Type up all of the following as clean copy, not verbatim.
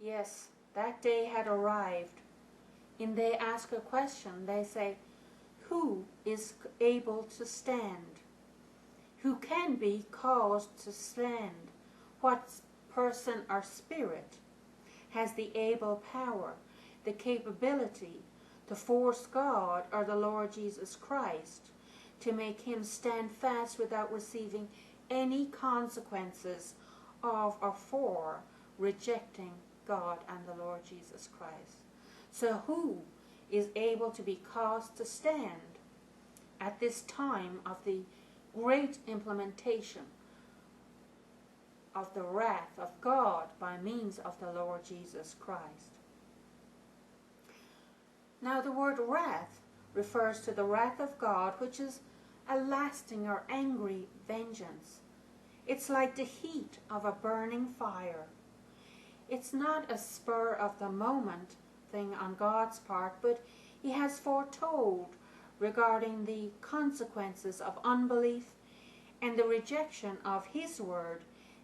Yes, that day had arrived. And they ask a question. They say, who is able to stand? Who can be caused to stand? What person or spirit has the able power, the capability to force God or the Lord Jesus Christ to make him stand fast without receiving any consequences of or for rejecting God and the Lord Jesus Christ? So who is able to be caused to stand at this time of the great implementation of the wrath of God by means of the Lord Jesus Christ? Now the word wrath refers to the wrath of God, which is a lasting or angry vengeance. It's like the heat of a burning fire. It's not a spur of the moment thing on God's part, but he has foretold regarding the consequences of unbelief and the rejection of his word,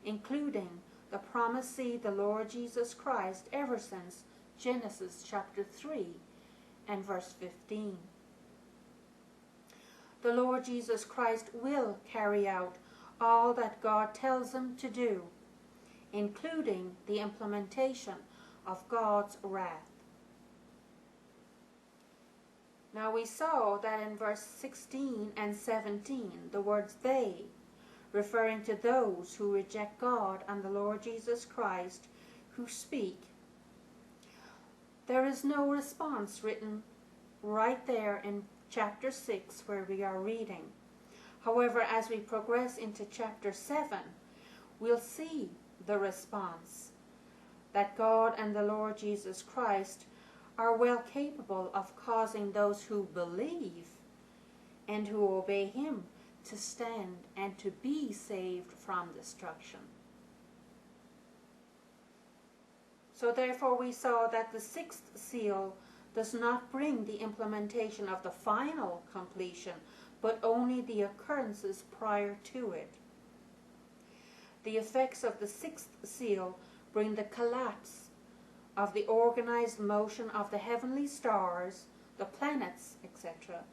including the promised seed, the Lord Jesus Christ, ever since Genesis chapter 3 and verse 15. The Lord Jesus Christ will carry out all that God tells him to do, including the implementation of God's wrath. Now we saw that in verse 16 and 17, the words they, referring to those who reject God and the Lord Jesus Christ, who speak. There is no response written right there in chapter 6 where we are reading. However, as we progress into chapter 7, we'll see the response that God and the Lord Jesus Christ are well capable of causing those who believe and who obey him to stand and to be saved from destruction. So therefore we saw that the sixth seal does not bring the implementation of the final completion, but only the occurrences prior to it. The effects of the sixth seal bring the collapse of the organized motion of the heavenly stars, the planets, etc.,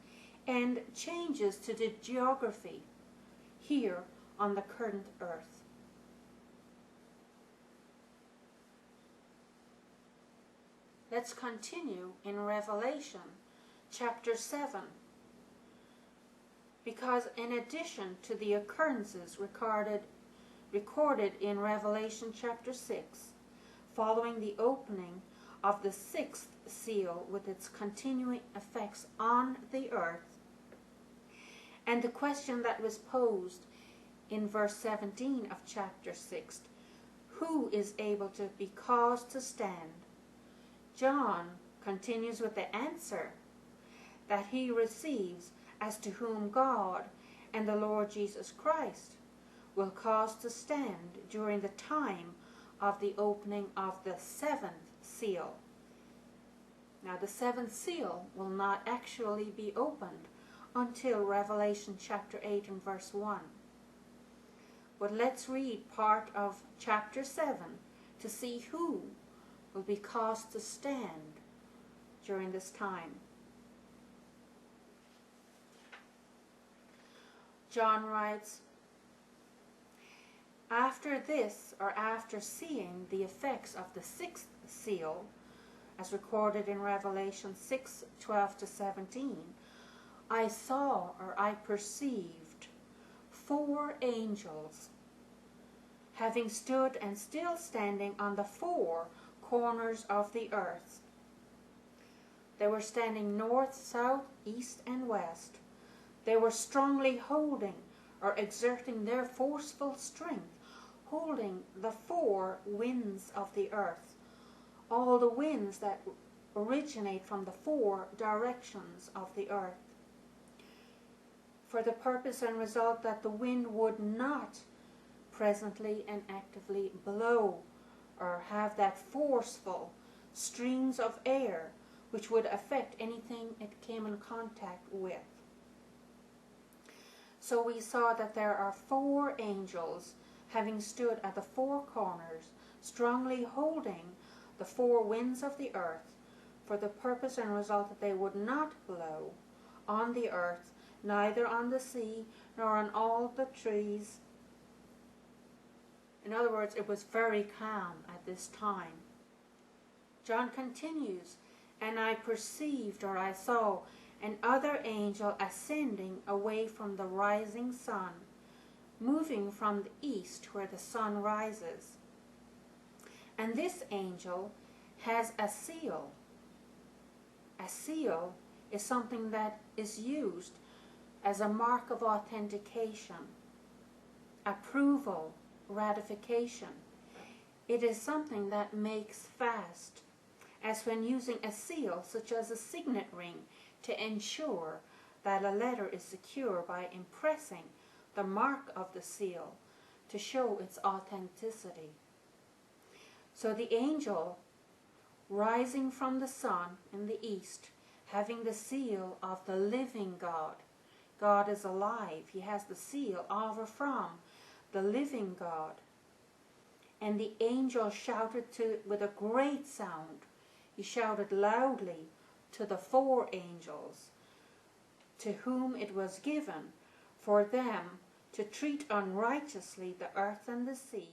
and changes to the geography here on the current earth. Let's continue in Revelation chapter 7, because in addition to the occurrences recorded in Revelation chapter 6, following the opening of the sixth seal with its continuing effects on the earth, and the question that was posed in verse 17 of chapter 6, who is able to be caused to stand? John continues with the answer that he receives as to whom God and the Lord Jesus Christ will cause to stand during the time of the opening of the seventh seal. Now the seventh seal will not actually be opened until Revelation chapter 8 and verse 1. But let's read part of chapter 7 to see who will be caused to stand during this time. John writes, after this, or after seeing the effects of the sixth seal, as recorded in Revelation 6:12-17, I saw, or I perceived, 4 angels, having stood and still standing on the 4 corners of the earth. They were standing north, south, east, and west. They were strongly holding or exerting their forceful strength, holding the 4 winds of the earth, all the winds that originate from the 4 directions of the earth, for the purpose and result that the wind would not presently and actively blow or have that forceful streams of air which would affect anything it came in contact with. So we saw that there are 4 angels having stood at the 4 corners, strongly holding the four winds of the earth, for the purpose and result that they would not blow on the earth, neither on the sea, nor on all the trees. In other words, it was very calm at this time. John continues, and I perceived, or I saw, another angel ascending away from the rising sun, moving from the east where the sun rises. And this angel has a seal. A seal is something that is used as a mark of authentication, approval, ratification. It is something that makes fast, as when using a seal, such as a signet ring, to ensure that a letter is secure by impressing the mark of the seal to show its authenticity. So the angel rising from the sun in the east, having the seal of the living God. God is alive. He has the seal of or from the living God. And the angel shouted with a great sound. He shouted loudly to the four angels to whom it was given for them to treat unrighteously the earth and the sea,